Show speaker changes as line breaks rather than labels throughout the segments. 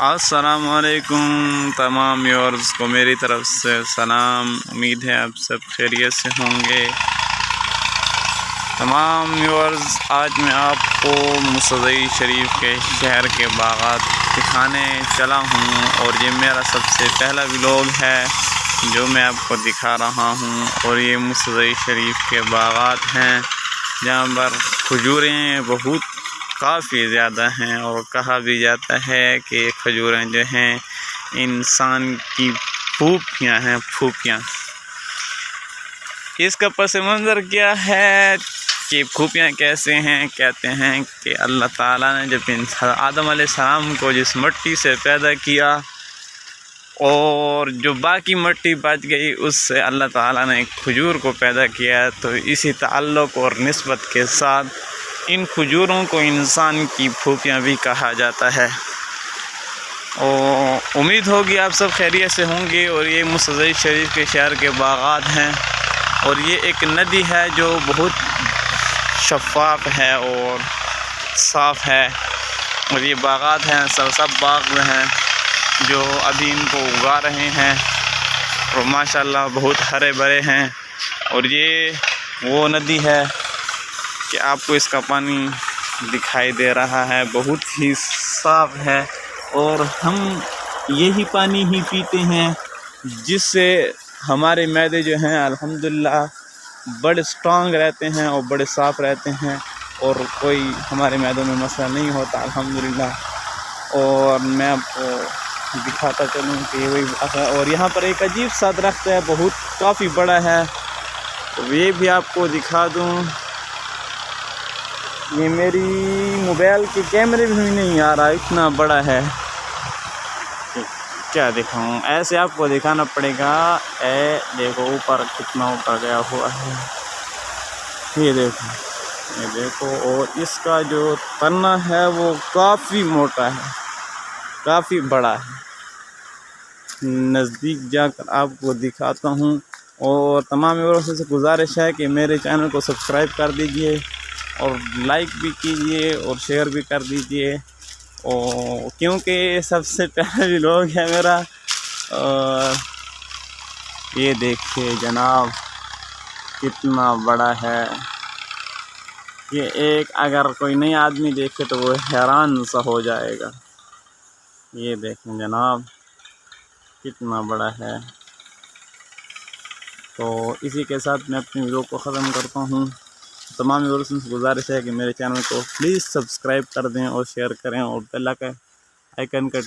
السلام علیکم تمام ویورز کو میری طرف سے سلام۔ امید ہے آپ سب خیریت سے ہوں گے۔ تمام ویورز، آج میں آپ کو مصطفی شریف کے شہر کے باغات دکھانے چلا ہوں، اور یہ میرا سب سے پہلا ولاگ ہے جو میں آپ کو دکھا رہا ہوں۔ اور یہ مصطفی شریف کے باغات ہیں جہاں پر کھجوریں بہت کافی زیادہ ہیں، اور کہا بھی جاتا ہے کہ کھجوریں جو ہیں انسان کی پھوپھیاں ہیں، پھوپھیاں۔ اس کا پس منظر کیا ہے کہ پھوپھیاں کیسے ہیں؟ کہتے ہیں کہ اللہ تعالیٰ نے جب آدم علیہ السلام کو جس مٹی سے پیدا کیا اور جو باقی مٹی بچ گئی اس سے اللہ تعالیٰ نے کھجور کو پیدا کیا، تو اسی تعلق اور نسبت کے ساتھ ان کھجوروں کو انسان کی پھوپھیاں بھی کہا جاتا ہے۔ اور امید ہوگی آپ سب خیریت سے ہوں گے۔ اور یہ مصطفی شریف کے شہر کے باغات ہیں، اور یہ ایک ندی ہے جو بہت شفاف ہے اور صاف ہے، اور یہ باغات ہیں، سب باغ ہیں جو ابھی ان کو اگا رہے ہیں، اور ماشاءاللہ بہت ہرے بھرے ہیں۔ اور یہ وہ ندی ہے کہ آپ کو اس کا پانی دکھائی دے رہا ہے، بہت ہی صاف ہے، اور ہم یہی پانی ہی پیتے ہیں جس سے ہمارے معدے جو ہیں الحمدللہ بڑے سٹرانگ رہتے ہیں اور بڑے صاف رہتے ہیں، اور کوئی ہمارے معدوں میں مسئلہ نہیں ہوتا الحمدللہ۔ اور میں آپ کو دکھاتا چلوں کہ یہ وہی بات ہے۔ اور یہاں پر ایک عجیب سا درخت ہے، بہت کافی بڑا ہے، تو یہ بھی آپ کو دکھا دوں۔ یہ میری موبائل کے کیمرے بھی نہیں آ رہا، اتنا بڑا ہے، کیا دکھاؤں، ایسے آپ کو دکھانا پڑے گا۔ اے دیکھو اوپر کتنا اوپر گیا ہوا ہے، یہ دیکھو، اور اس کا جو تنا ہے وہ کافی موٹا ہے، کافی بڑا ہے۔ نزدیک جا کر آپ کو دکھاتا ہوں، اور تمام لوگوں سے گزارش ہے کہ میرے چینل کو سبسکرائب کر دیجئے، اور لائک بھی کیجئے اور شیئر بھی کر دیجئے، اور کیونکہ سب سے پہلا ولاگ ہے میرا۔ اور یہ دیکھیے جناب کتنا بڑا ہے، یہ ایک اگر کوئی نئی آدمی دیکھے تو وہ حیران سا ہو جائے گا۔ یہ دیکھیں جناب کتنا بڑا ہے۔ تو اسی کے ساتھ میں اپنی ویڈیو کو ختم کرتا ہوں۔ تمام ویورز سے گزارش ہے کہ میرے چینل کو پلیز سبسکرائب کر دیں اور شیئر کریں، اور بیل آئیکن کے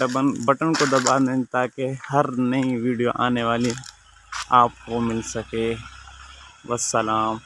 بٹن کو دبا دیں تاکہ ہر نئی ویڈیو آنے والی آپ کو مل سکے۔ والسلام۔